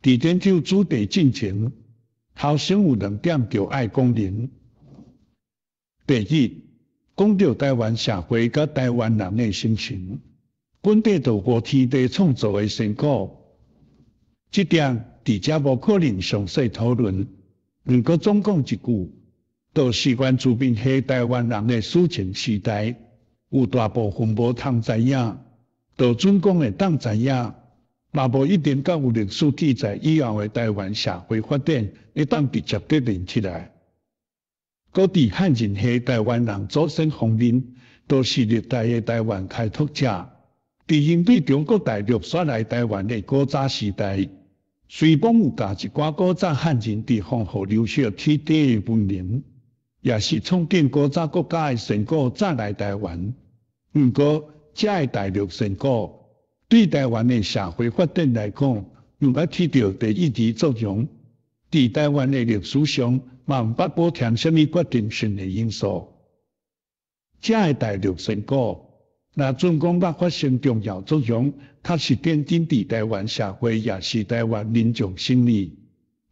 伫研究主题进前，头先有2点就爱讲明。第一，讲到台湾社会甲台湾人的心情，本地到无天地创造的成果，这点伫遮无可能详细讨论。不过总讲一句，就是原住民系台湾人的史前时代，有大部分无通知影，就准讲会当知影。嘛无一定甲有历史记载以后的台湾社会发展会当直接对连起来。各地汉人系台湾人祖先方面，都是历代的台湾开拓者。伫因对中国大陆刷来台湾的古早时代，虽讲有教一寡古早汉人伫丰富留学起底的文明，也是创建古早国家的成果早来台湾。不过，遮的大陆成果，对台湾的社会发展来讲，有要起到第一级作用。伫台湾的历史上，嘛毋捌补添什么决定性的因素。遮的大陆成果，若准讲捌发生重要作用，确实奠定伫台湾社会也是台湾民众心理。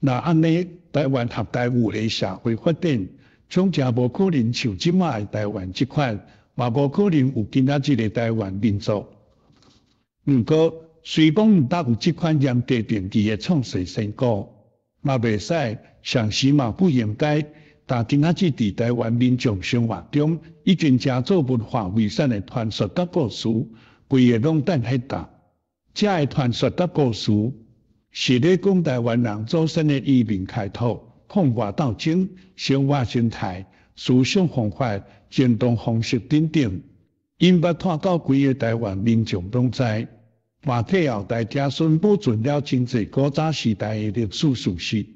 若安尼，台湾合台有的社会发展，总正无可能像即卖的台湾即款，嘛无可能有今仔日的台湾民族。不过，虽讲毋捌有即款严格定义的创世成果，嘛袂使上时嘛不应该。但今仔日伫台湾民众生活中，已经成做文化遗产的传说甲故事，规个拢等迄搭。遮的传说甲故事，是咧讲台湾人祖先的移民开拓、抗外斗争、生活形态、思想方法、行动方式等等。因捌看到规个台湾民众拢知，嘛替后代子孙保存了真济古早时代的历史事实。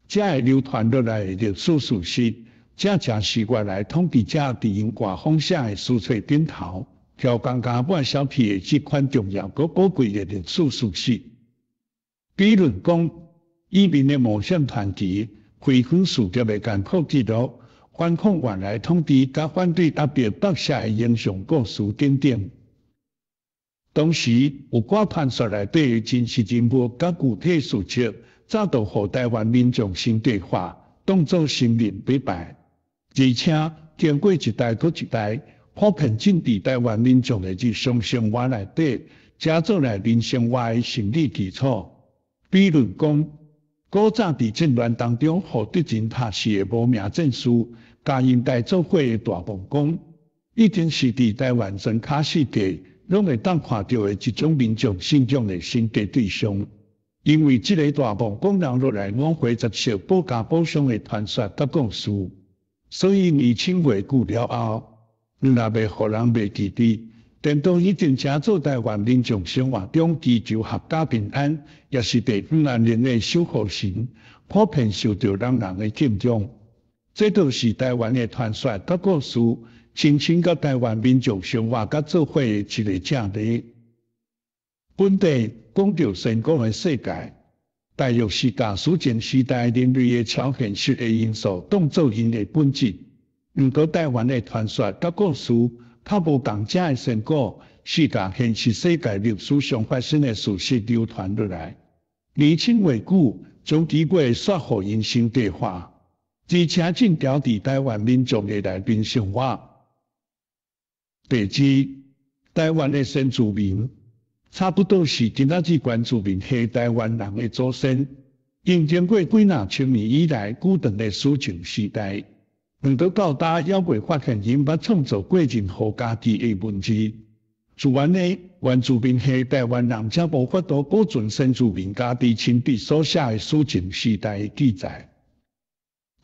遮会流传落来的历史事实，正正是原来统治者伫因外方写的书册顶头，挑工加半小撇的即款重要佮宝贵的历史事实。比如讲，移民的冒险传奇、非分事业的艰苦记录、反抗原来统治甲反对压迫北下的英雄故事等等。当时有寡传说内底的真实人物甲具体事迹，早就互台湾民众心地化，当作神灵拜拜，而且经过一代搁一代，普遍进伫台湾民众的日常生活内底，加做来人生活的心理基础。比如讲，古早伫战乱当中互敌人拍死的无名战士，甲因带做伙的大王公，一定是伫台湾全卡世界拢会当看到的一种民众信仰的神格对象。因为这个大王公留落来5回10色保家保乡的传说甲故事，所以2000回久了后，若要互人袂记得，电动已经成做台湾民众生活中祈求合家平安，也是地方人民的守护神，普遍受到人的敬重。这就是台湾的传说甲故事，亲像甲台湾民众生活甲做伙的一个正例。本地讲到成功的世界，大约是甲史前时代人类的超现实的因素当作因的本质。毋过台湾的传说甲故事，较无共遮的成果，是甲现实世界历史上发生的事实流传落来。2000回久，将其过说互因心地化，而且正调伫台湾民众的内面生活。第二，台湾的先住民。差不多是今仔日原住民系台湾人的祖先，因经过几若千年以来久长的史前时代，两到到大也未发现因捌创造过任何家己的文字。自然的，原住民系台湾人则无法度保存先住民家己亲笔所写的史前时代的记载。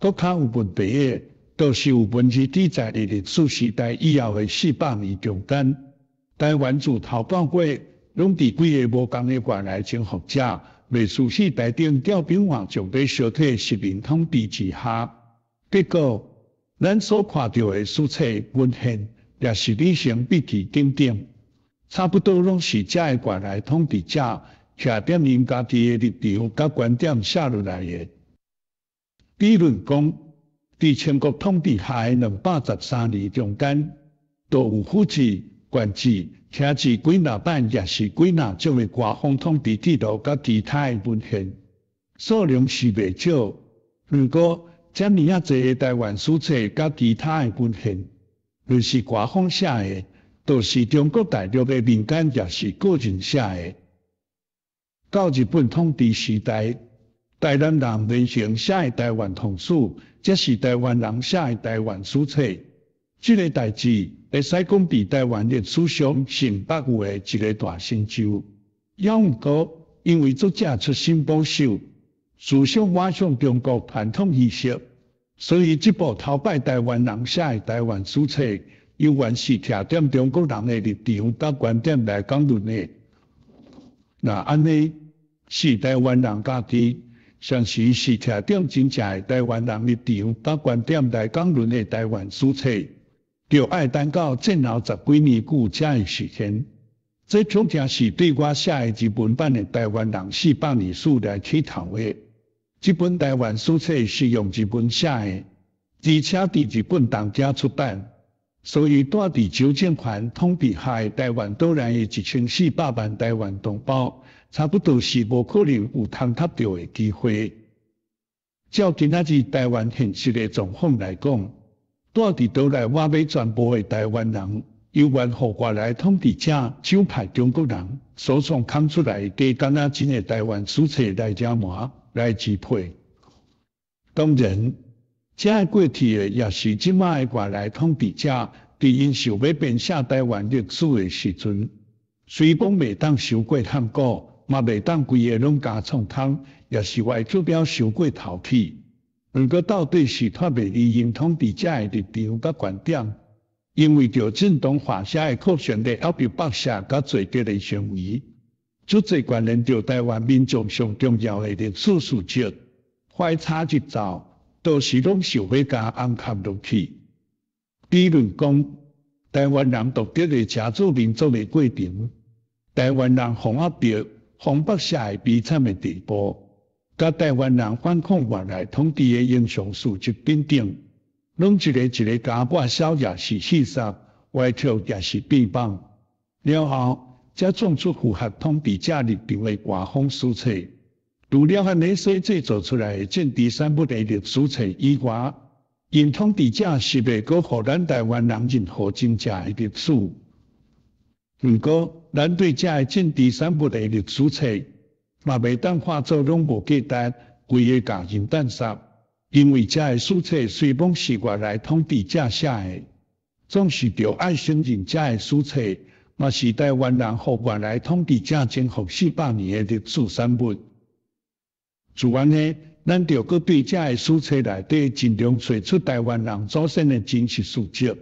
搁较有问题的，就是有文字记载的历史时代以后的400年中间，台湾自头到尾。拢伫几个无共的外来征服者、历史时代顶调兵换将被小体殖民统治之下，结果咱所看到的史册文献，也是里程笔记等等，差不多拢是遮的外来统治者徛点因家己的立场甲观点写落来的。比如讲，伫清国统治下的213年中间，都有府志、官志。写字几若版，也是几若种的官方统治记录甲其他的文献。数量是袂少，不过遮尔啊侪个台湾书册甲其他的文献，就是外方写的，都是中国大陆的民间也是个人写的。到日本统治时代，台南人连承写的台湾通书，则是台湾人写的台湾书册。这个代志会使讲伫台湾历史上成百有的一个大成就。要毋过，因为作者出身保守，思想倚向中国传统意识，所以这部头摆台湾人写的台湾书册，永远是徛踮中国人的立场甲观点来讲论的。那安尼，是台湾人家己，像是徛踮真正的台湾人立场甲观点来讲论的台湾书册。就要等到战后10几年久才会实现。这总正是对我写的日文版的台湾人400年史来起头的。这本台湾书册是用日文写的，而且伫日本当家出版，所以带伫周建环统治下的台湾岛内的1400万台湾同胞，差不多是无可能有通读到的机会。照今仔日台湾现实的状况来讲，带伫岛内我要全部的台湾人，由原互外来统治者手派中国人所创空出来加敢若真的台湾书册来遮满来支配。当然，这个过去的也是即卖的外来统治者伫因想要编写台湾历史的时阵，虽讲袂当收过汉古，嘛袂当规个拢加创汤，也是外主表收过头去。不过到底是脱袂离因统治者的立场甲观点，因为着正统化写的课程的后边白写甲做结的行为，足侪关联着台湾民众上重要的历史事迹，怀差一走，都是拢想要甲暗藏落去。比如讲，台湾人独特的家族民族的过程，台湾人红压迫、红白写的悲惨的地步。甲台湾人反抗外来统治的英雄事迹等等，拢一个家破小也是刺杀，歪跳也是诽谤。了后，才创出符合统治者立场的外方书册。除了安尼所制作出来的正第三部的历史册以外，因统治者是袂阁互咱台湾人任何真正的历史。不过，咱对这个正第三部的历史册，嘛袂当化作拢无价值，规个甲人蛋杀，因为这个书册虽讲是外来统治者写的，总是着爱承认这个书册嘛是台湾人互外来统治者征服400年的历史产物。自然呢，咱着搁对这个书册内底尽量找出台湾人祖先的真实事迹，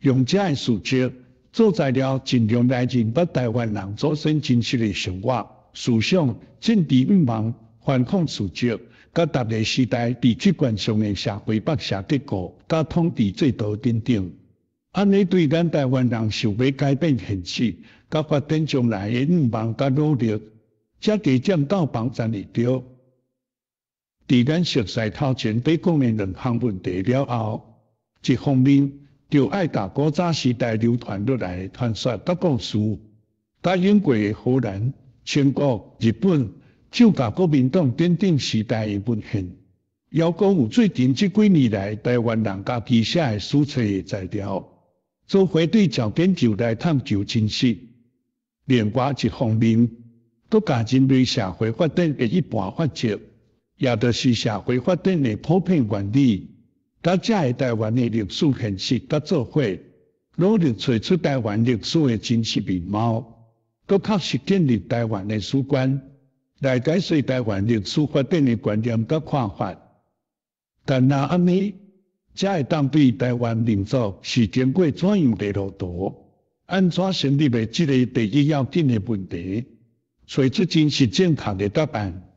用这个事迹做材料，尽量来认捌台湾人祖先真实的生活。思想、政治欲望、反抗事迹，甲逐个时代地区观上的社会北社结构，甲统治制度等等，安尼对咱台湾人想要改变现实，甲发展将来的欲望甲努力，才加占到帮助里着。伫咱熟悉头前要讲的2项问题了后，一方面就爱甲古早时代流传落来的传说甲故事，甲英国的荷兰。全国、日本、旧甲国民党等等时代的文献，要讲有最近这几年来台湾人家己写的书册的材料，做伙对照研究来探究真实。另外一方面，都甲人类社会发展的一般法则，也就是社会发展的普遍原理，甲这个台湾的历史现实甲做伙，努力找出台湾历史的真实面貌。都确实建立台湾的史观，来解释台湾历史发展的观念甲看法。但若安尼，才会当对台湾民族是经过怎样的路途，安怎成立的这个第一要紧的问题，找出真实正确的答案。